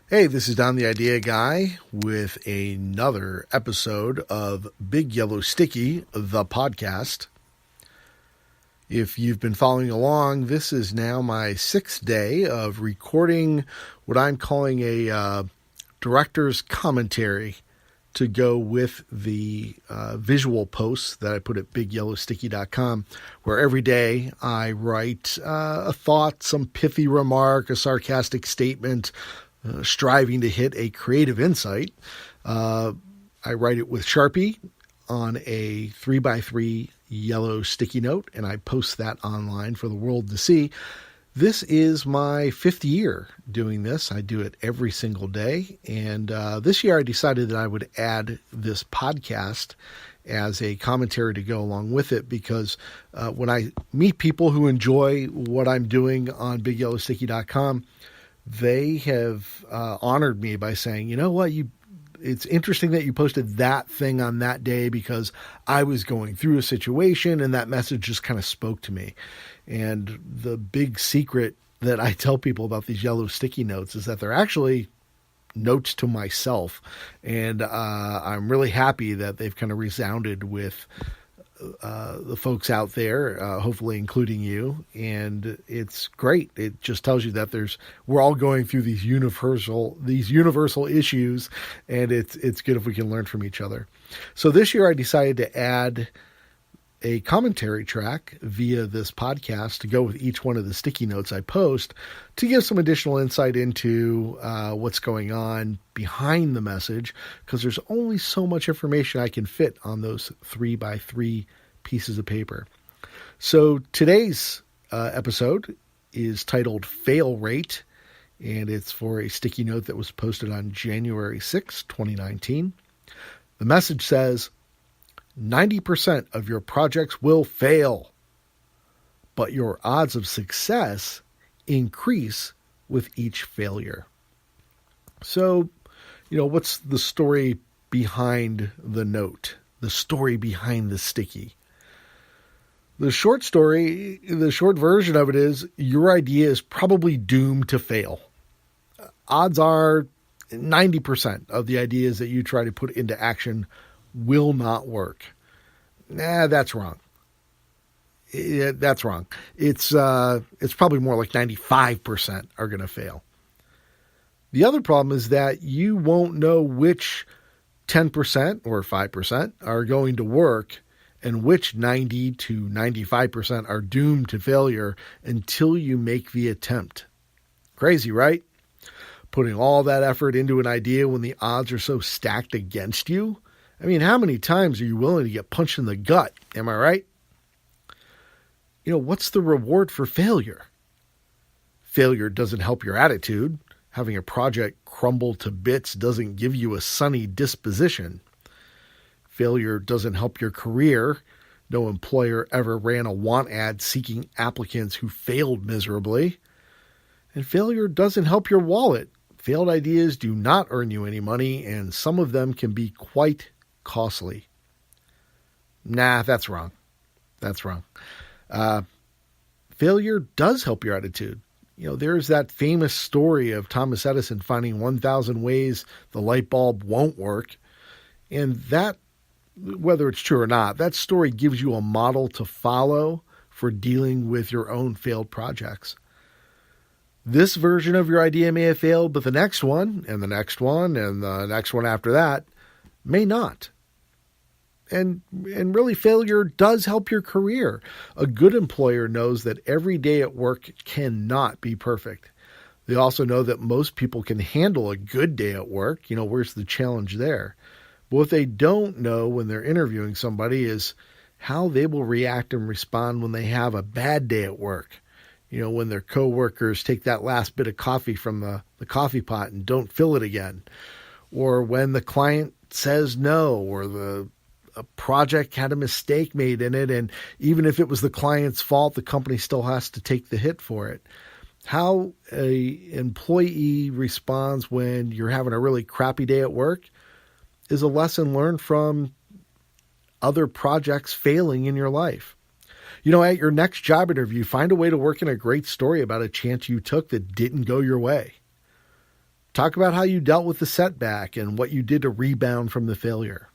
Hey, this is Don the Idea Guy with another episode of Big Yellow Sticky, the podcast. If you've been following along, this is now my 6th day of recording what I'm calling a director's commentary to go with the visual posts that I put at bigyellowsticky.com, where every day I write a thought, some pithy remark, a sarcastic statement, striving to hit a creative insight. I write it with Sharpie on a 3x3 yellow sticky note, and I post that online for the world to see. This is my 5th year doing this. I do it every single day. And this year I decided that I would add this podcast as a commentary to go along with it, because when I meet people who enjoy what I'm doing on bigyellowsticky.com, they have honored me by saying, you know what, it's interesting that you posted that thing on that day because I was going through a situation and that message just kind of spoke to me. And the big secret that I tell people about these yellow sticky notes is that they're actually notes to myself. And I'm really happy that they've kind of resounded with the folks out there, hopefully including you. And it's great. It just tells you that we're all going through these universal issues, and it's good if we can learn from each other. So this year I decided to add a commentary track via this podcast to go with each one of the sticky notes I post to give some additional insight into what's going on behind the message, because there's only so much information I can fit on those 3x3 pieces of paper. So today's episode is titled Fail Rate, and it's for a sticky note that was posted on January 6, 2019. The message says, 90% of your projects will fail, but your odds of success increase with each failure. So, what's the story behind the note? The story behind the sticky? The short version of it is, your idea is probably doomed to fail. Odds are 90% of the ideas that you try to put into action will not work. That's wrong. That's wrong. It's probably more like 95% are going to fail. The other problem is that you won't know which 10% or 5% are going to work and which 90 to 95% are doomed to failure until you make the attempt. Crazy, right? Putting all that effort into an idea when the odds are so stacked against you. I mean, how many times are you willing to get punched in the gut? Am I right? What's the reward for failure? Failure doesn't help your attitude. Having a project crumble to bits doesn't give you a sunny disposition. Failure doesn't help your career. No employer ever ran a want ad seeking applicants who failed miserably. And failure doesn't help your wallet. Failed ideas do not earn you any money, and some of them can be quite costly. That's wrong. That's wrong. Failure does help your attitude. There's that famous story of Thomas Edison finding 1,000 ways the light bulb won't work. And that, whether it's true or not, that story gives you a model to follow for dealing with your own failed projects. This version of your idea may have failed, but the next one, and the next one, and the next one after that may not. And really, failure does help your career. A good employer knows that every day at work cannot be perfect. They also know that most people can handle a good day at work. Where's the challenge there? But what they don't know when they're interviewing somebody is how they will react and respond when they have a bad day at work. When their coworkers take that last bit of coffee from the coffee pot and don't fill it again. Or when the client says no, or a project had a mistake made in it, and even if it was the client's fault, the company still has to take the hit for it. How an employee responds when you're having a really crappy day at work is a lesson learned from other projects failing in your life. At your next job interview, find a way to work in a great story about a chance you took that didn't go your way. Talk about how you dealt with the setback and what you did to rebound from the failure.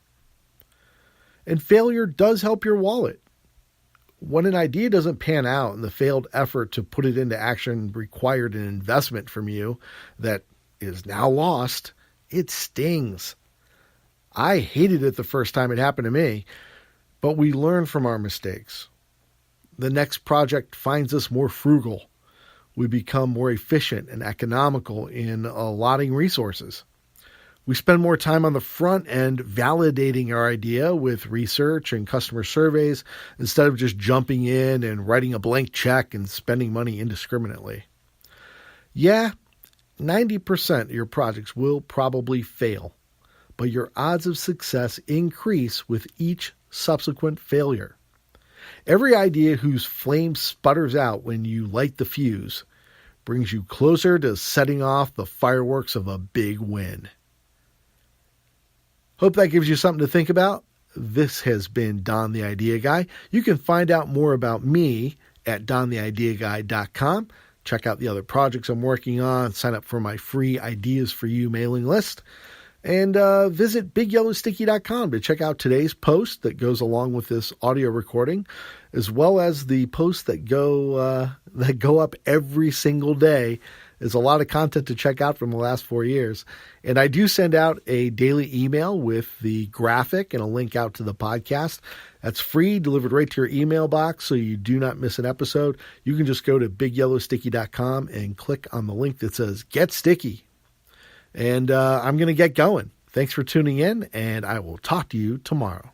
And failure does help your wallet. When an idea doesn't pan out and the failed effort to put it into action required an investment from you that is now lost, it stings. I hated it the first time it happened to me, but we learn from our mistakes. The next project finds us more frugal. We become more efficient and economical in allotting resources. We spend more time on the front end validating our idea with research and customer surveys instead of just jumping in and writing a blank check and spending money indiscriminately. Yeah, 90% of your projects will probably fail, but your odds of success increase with each subsequent failure. Every idea whose flame sputters out when you light the fuse brings you closer to setting off the fireworks of a big win. Hope that gives you something to think about. This has been Don the Idea Guy. You can find out more about me at dontheideaguy.com. Check out the other projects I'm working on. Sign up for my free Ideas for You mailing list. And visit BigYellowSticky.com to check out today's post that goes along with this audio recording, as well as the posts that go up every single day. There's a lot of content to check out from the last 4 years. And I do send out a daily email with the graphic and a link out to the podcast. That's free, delivered right to your email box, so you do not miss an episode. You can just go to BigYellowSticky.com and click on the link that says Get Sticky. And I'm going to get going. Thanks for tuning in, and I will talk to you tomorrow.